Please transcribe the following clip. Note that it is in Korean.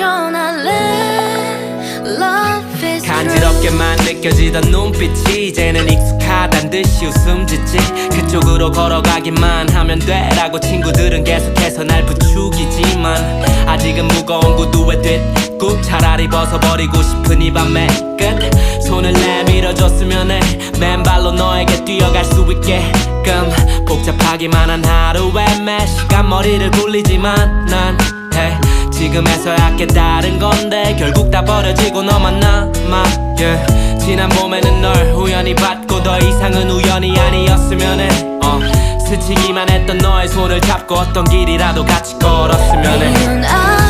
변할래 Love is 간지럽게만 느껴지던 눈빛이 이제는 익숙하단 듯이 웃음 짓지. 그쪽으로 걸어가기만 하면 돼라고 친구들은 계속해서 날 부추기지만 아직은 무거운 구두에 뒷굽 차라리 벗어버리고 싶은 이 밤의 끝. 손을 내밀어줬으면 해 맨발로 너에게 뛰어갈 수 있게끔. 복잡하기만 한 하루에 매 시간 머리를 굴리지만 난 hey, 지금에서야 깨달은 건데 결국 다 버려지고 너만 남아 yeah. 지난 봄에는 널 우연히 봤고 더 이상은 우연이 아니었으면 해 스치기만 했던 너의 손을 잡고 어떤 길이라도 같이 걸었으면 해.